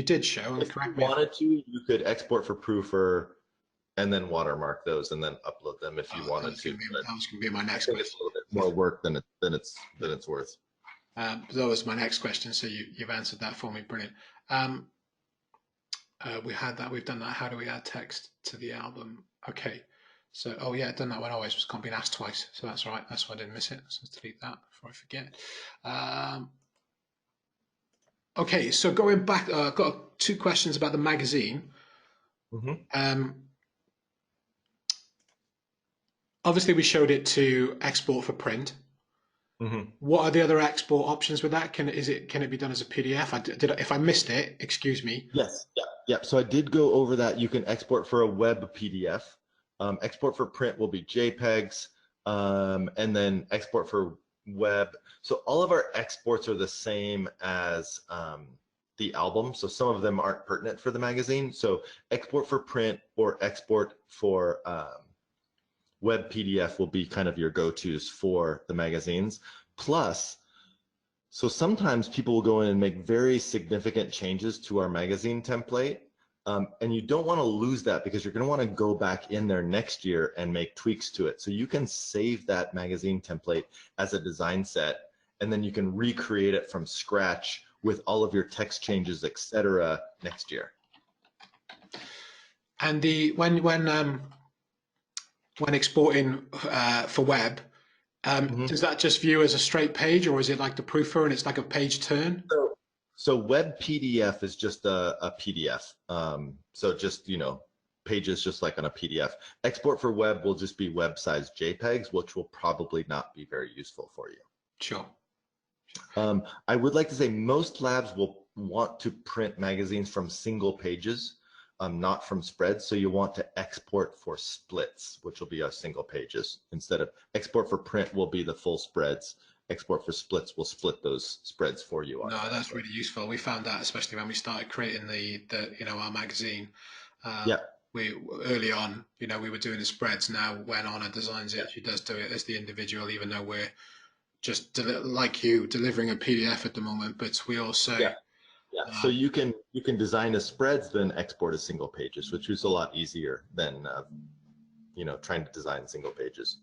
did show, and If you correct me if wanted to, you could export for proofer and then watermark those and then upload them if you wanted to. But that was going to be my I next think it's question. a little bit more work than it's worth. That was my next question. So you've answered that for me. Brilliant. Um, we had that. We've done that. How do we add text to the album? Okay. So, oh yeah, done that one always. Was being asked twice. So that's right. That's why I didn't miss it. So let's delete that before I forget. Um, okay. So going back, I've got two questions about the magazine. Mm-hmm. Um, Obviously, we showed it to export for print. Mm-hmm. What are the other export options with that? Can it be done as a PDF? If I missed it, excuse me. Yes. Yeah. Yeah. So I did go over that. You can export for a web PDF. Export for print will be JPEGs, and then export for web. So all of our exports are the same as the album. So some of them aren't pertinent for the magazine. So export for print or export for web PDF will be kind of your go-tos for the magazines. Plus, so sometimes people will go in and make very significant changes to our magazine template. And you don't want to lose that because you're going to want to go back in there next year and make tweaks to it. So you can save that magazine template as a design set, and then you can recreate it from scratch with all of your text changes, etc. next year. And the when exporting for web, Mm-hmm. does that just view as a straight page, or is it like the proofer and it's like a page turn? So web PDF is just a PDF. So just, pages just like on a PDF. Export for web will just be web size JPEGs, which will probably not be very useful for you. Sure. I would like to say most labs will want to print magazines from single pages, not from spreads. So you want to export for splits, which will be our single pages. Instead of export for print will be the full spreads. Export for splits will split those spreads for you No, that's automatically. really useful. We found that especially when we started creating the our magazine. Uh, Yeah, we early on, we were doing the spreads. Now, when Anna designs yeah, it, she does do it as the individual, even though we're just like you delivering a PDF at the moment. But we also, yeah, yeah. So um, you can design as spreads, then export as single pages, which is a lot easier than trying to design single pages.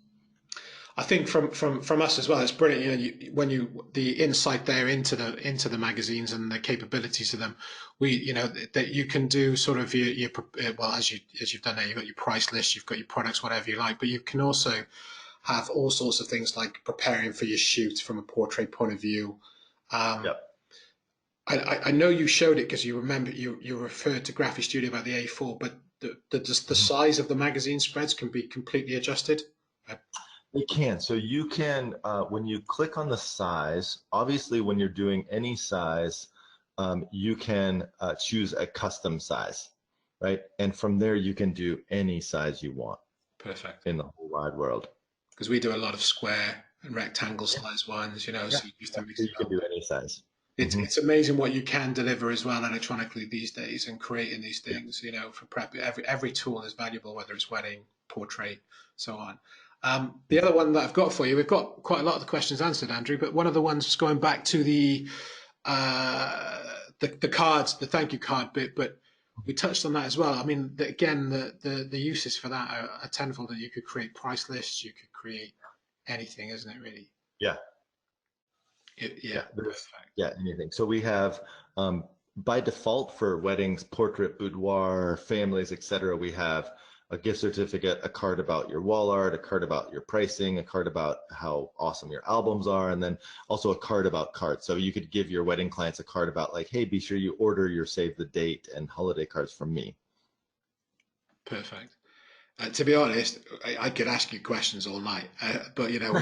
I think from us as well, it's brilliant. When the insight there into the magazines and the capabilities of them, that you can do sort of your well, as you've done there, you've got your price list, you've got your products, whatever you like, but you can also have all sorts of things like preparing for your shoot from a portrait point of view. Um, Yep. I know you showed it because you remember you referred to Graphic Studio about the A4, but the Mhm. size of the magazine spreads can be completely adjusted. It can. So you can, when you click on the size, obviously when you're doing any size, you can choose a custom size, right? And from there, you can do any size you want Perfect. in the whole wide world. Because we do a lot of square and rectangle Yeah, size ones, yeah, so just yeah. to mix So it you can up. do any size. It's amazing what you can deliver as well electronically these days, and creating these things. You know, for prep, every tool is valuable, whether it's wedding, portrait, so on. The other one that I've got for you, we've got quite a lot of the questions answered, Andrew, but one of the ones was going back to the cards, the thank you card bit, but we touched on that as well. I mean, again, the uses for that are tenfold. That you could create price lists, you could create anything, isn't it? Really? Yeah. Yeah. Yeah, anything. So we have, by default for weddings, portrait, boudoir, families, etc., we have a gift certificate, a card about your wall art, a card about your pricing, a card about how awesome your albums are, and then also a card about cards. So you could give your wedding clients a card about like, hey, be sure you order your save the date and holiday cards from me. Perfect. To be honest, I could ask you questions all night, but you know,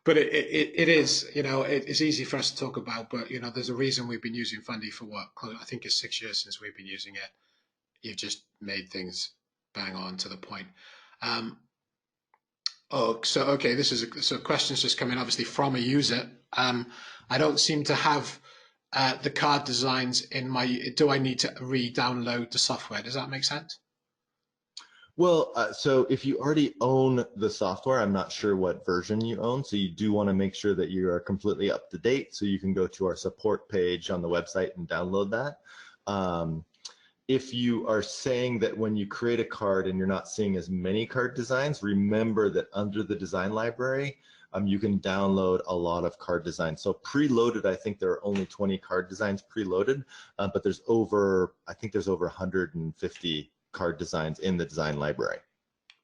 but it is, you know, it's easy for us to talk about. But you know, there's a reason we've been using Fundy for what I think it's 6 years since we've been using it. You've just made things bang on to the point. Oh, so okay, so questions just coming obviously from a user. I don't seem to have the card designs in my. Do I need to re-download the software? Does that make sense? Well, so if you already own the software, I'm not sure what version you own. So you do want to make sure that you are completely up to date. So you can go to our support page on the website and download that. If you are saying that when you create a card and you're not seeing as many card designs, remember that under the design library, you can download a lot of card designs. So preloaded, I think there are only 20 card designs preloaded, but there's over, I think there's over 150 card designs in the design library.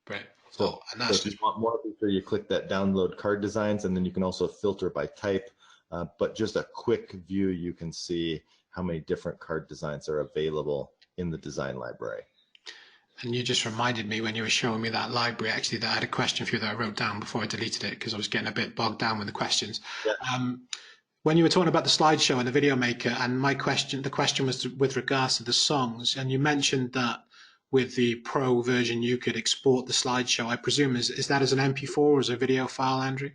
Right. So, so if you want more, be sure you click that download card designs, and then you can also filter by type. But just a quick view, you can see how many different card designs are available in the design library. And you just reminded me when you were showing me that library, actually, that I had a question for you that I wrote down before I deleted it because I was getting a bit bogged down with the questions. Yeah. When you were talking about the slideshow and the video maker, and the question was with regards to the songs, and you mentioned that with the pro version you could export the slideshow. I presume is that as an MP4 or as a video file, Andrew?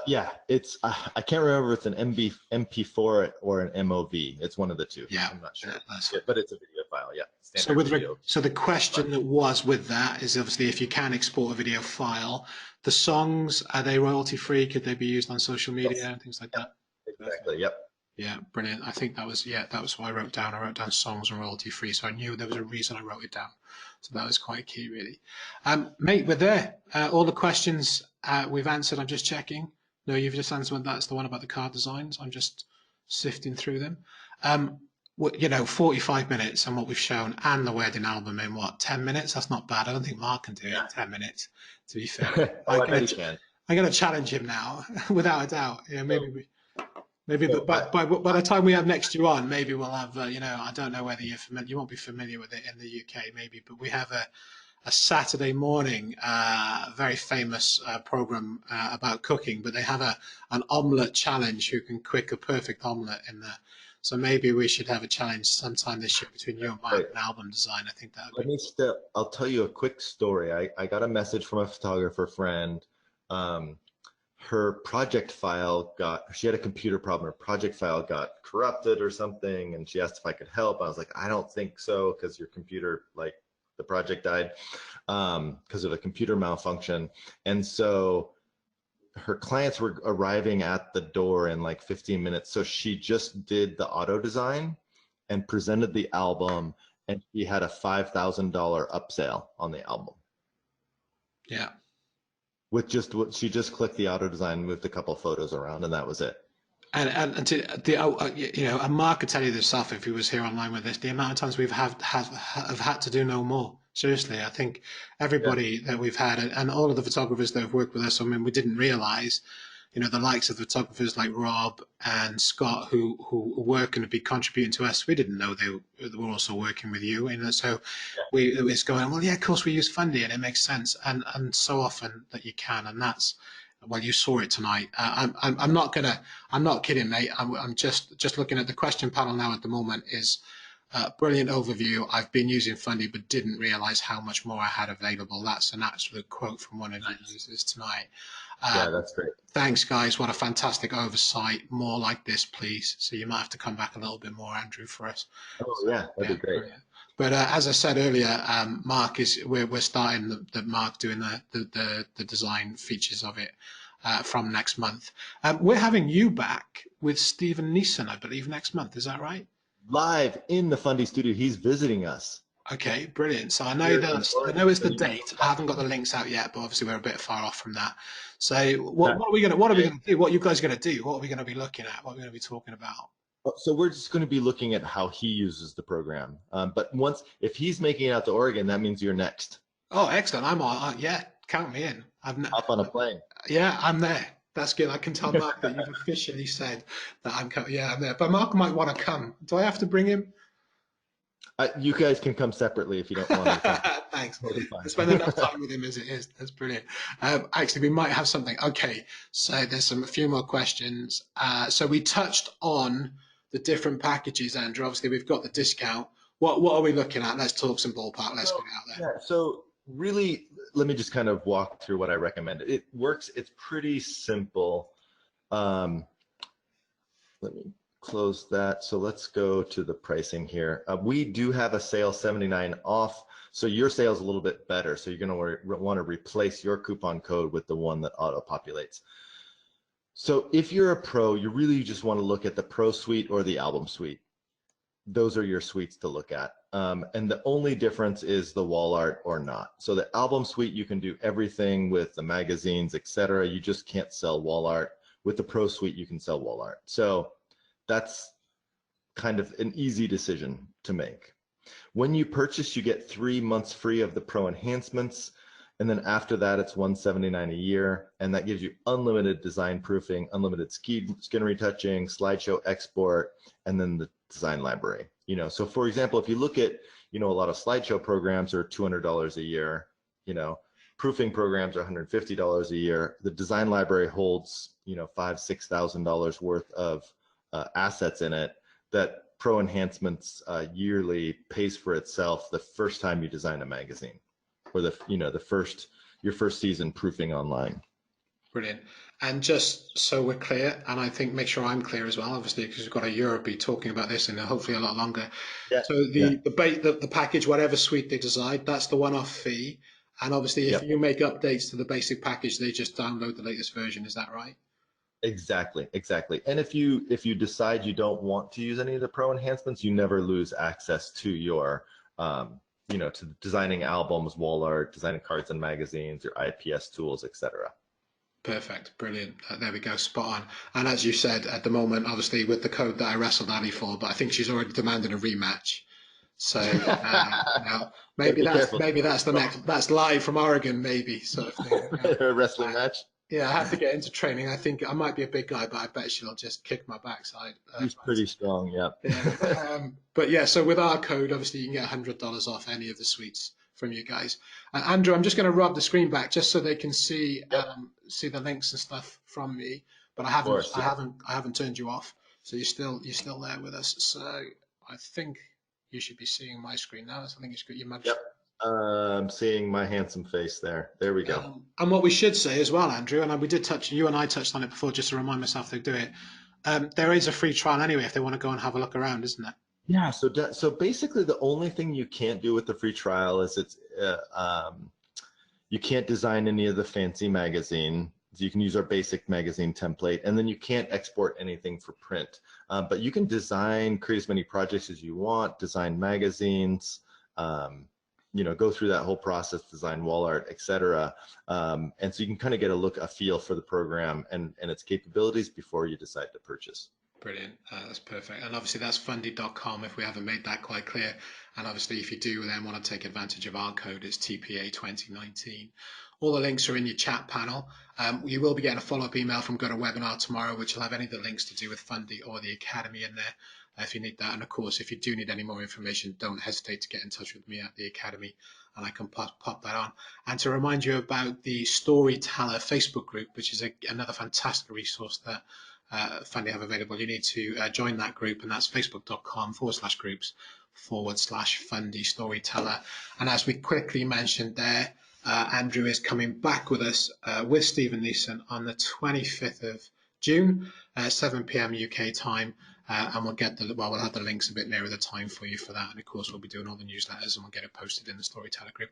Yeah, it's I can't remember if it's an MP4 or an MOV. It's one of the two. Yeah, I'm not sure. Yeah, but it's a video file. Yeah. So so the question that was with that is obviously if you can export a video file, the songs, are they royalty free? Could they be used on social media and things like that? Exactly. Yep. Yeah, brilliant. I think that was what I wrote down. I wrote down songs and royalty free, so I knew there was a reason I wrote it down. So that was quite key, really. Mate, we're there. All the questions we've answered. I'm just checking. No, you've just answered. That's the one about the card designs. I'm just sifting through them. You know, 45 minutes and what we've shown, and the wedding album in what 10 minutes. That's not bad. I don't think Mark can do it in 10 minutes. To be fair, I bet he can. I'm going to challenge him now, without a doubt. Yeah, maybe by the time we have next year on, maybe we'll have, you know, I don't know whether you're familiar, you won't be familiar with it in the UK, maybe, but we have a Saturday morning, very famous program about cooking, but they have an omelette challenge who can cook a perfect omelette in there. So maybe we should have a challenge sometime this year between you and Mark, an album design. I think that would be. I'll tell you a quick story. I got a message from a photographer friend. Her project file she had a computer problem. Her project file got corrupted or something, and she asked if I could help. I was like, I don't think so, because your computer, like, the project died because of a computer malfunction. And so her clients were arriving at the door in like 15 minutes. So she just did the auto design and presented the album, and she had a $5,000 upsell on the album. Yeah. With just what she just clicked the auto design, moved a couple photos around, and that was it. And to the you know, and Mark could tell you this stuff if he was here online with this. The amount of times we've have had to do no more. Seriously, I think everybody that we've had, and all of the photographers that have worked with us. I mean, we didn't realise, you know, the likes of the photographers like Rob and Scott who work and have been contributing to us. We didn't know they were also working with you, and so it was going, well, yeah, of course we use Fundy, and it makes sense, and so often that you can, and that's. Well, you saw it tonight. I'm not kidding, mate. I'm just looking at the question panel now at the moment. Is Brilliant overview. I've been using Fundy, but didn't realize how much more I had available. That's an absolute quote from one of your users tonight. Uh, Yeah, that's great. Thanks, guys. What a fantastic oversight. More like this, please. So you might have to come back a little bit more, Andrew, for us. Oh, So yeah, that'd yeah, be great. brilliant. But as I said earlier, Mark is we're starting the Mark doing the design features of it from next month. We're having you back with Stephen Neeson, I believe, next month. Is that right? Live in the Fundy studio, he's visiting us Okay, brilliant. So here in I Oregon. know it's So the you can date. I haven't got the links out yet, but obviously we're a bit far off from that. So come what are we back. gonna do? What are you guys gonna do? What are we gonna be looking at? What are we gonna be talking about? So we're just going to be looking at how he uses the program. But if he's making it out to Oregon, that means you're next. Oh, excellent. I'm on. Yeah, count me in. Hop on a plane. Yeah, I'm there. That's good. I can tell Mark that you've officially said that I'm coming. Yeah, I'm there. But Mark might want to come. Do I have to bring him? You guys can come separately if you don't want to come. Thanks. Totally I fine. spend enough time with him as it is. That's brilliant. Actually, we might have something. Okay, so there's a few more questions. So we touched on the different packages, Andrew. Obviously, we've got the discount. What are we looking at? Let's talk some ballpark. Let's get So, it out there. yeah, so really, let me just kind of walk through what I recommend. It works. It's pretty simple. Um, Let me close that. So let's go to the pricing here. We do have a sale 79 off. So your sale is a little bit better. So you're going to want to replace your coupon code with the one that auto populates. So if you're a pro, you really just want to look at the pro suite or the album suite. Those are your suites to look at. And the only difference is the wall art or not. So the album suite, you can do everything with the magazines, etc. You just can't sell wall art. With the pro suite, you can sell wall art. So that's kind of an easy decision to make. When you purchase, you get 3 months free of the pro enhancements. And then after that, it's $179 a year. And that gives you unlimited design proofing, unlimited skin retouching, slideshow export, and then the design library. So for example, if you look at, a lot of slideshow programs are $200 a year, proofing programs are $150 a year. The design library holds, $5,000-$6,000 worth of assets in it that pro enhancements yearly pays for itself the first time you design a magazine, or your first season proofing online. Brilliant. And just so we're clear, and I think make sure I'm clear as well, obviously, because we've got a Europe be talking about this and hopefully a lot longer. Yeah. So Yeah. the package, whatever suite they decide, that's the one-off fee. And obviously, if Yep. you make updates to the basic package, they just download the latest version. Is that right? Exactly. And if you decide you don't want to use any of the pro enhancements, you never lose access to your to designing albums, wall art, designing cards and magazines, your IPS tools, etc. Perfect. Brilliant. There we go. Spot on. And as you said, at the moment, obviously, with the code that I wrestled Ali for, but I think she's already demanded a rematch. So Gotta be careful. maybe that's the next that's live from Oregon, maybe sort of thing. A wrestling match. Yeah, I have to get into training. I think I might be a big guy, but I bet she'll just kick my backside. He's pretty strong. Yeah. Yeah, but yeah. So with our code, obviously, you can get $100 off any of the suites from you guys. Andrew, I'm just going to rub the screen back just so they can see Yep. see the links and stuff from me. But Of course. Yeah. I haven't turned you off, so you're still there with us. So I think you should be seeing my screen now. So I think it's got your mug. Yep. I'm seeing my handsome face there. There we go. And what we should say as well, Andrew, and we did touch, you and I touched on it before, just to remind myself to do it. There is a free trial anyway if they want to go and have a look around, isn't there? Yeah. So basically, the only thing you can't do with the free trial is you can't design any of the fancy magazine. You can use our basic magazine template, and then you can't export anything for print. But you can create as many projects as you want, design magazines. Go through that whole process, design wall art, etc. And so you can kind of get a feel for the program and its capabilities before you decide to purchase. Brilliant. That's perfect. And obviously that's fundy.com if we haven't made that quite clear. And obviously if you do then want to take advantage of our code, it's TPA 2019. All the links are in your chat panel. You will be getting a follow-up email from GoToWebinar tomorrow, which will have any of the links to do with Fundy or the Academy in there if you need that. And of course, if you do need any more information, don't hesitate to get in touch with me at the Academy and I can pop that on. And to remind you about the Storyteller Facebook group, which is another fantastic resource that Fundy have available. You need to join that group, and that's facebook.com/groups Fundy Storyteller. And as we quickly mentioned there, Andrew is coming back with us with Stephen Neeson on the 25th of June, 7 p.m. UK time. And we'll have the links a bit nearer the time for you for that. And of course, we'll be doing all the newsletters and we'll get it posted in the Storyteller group.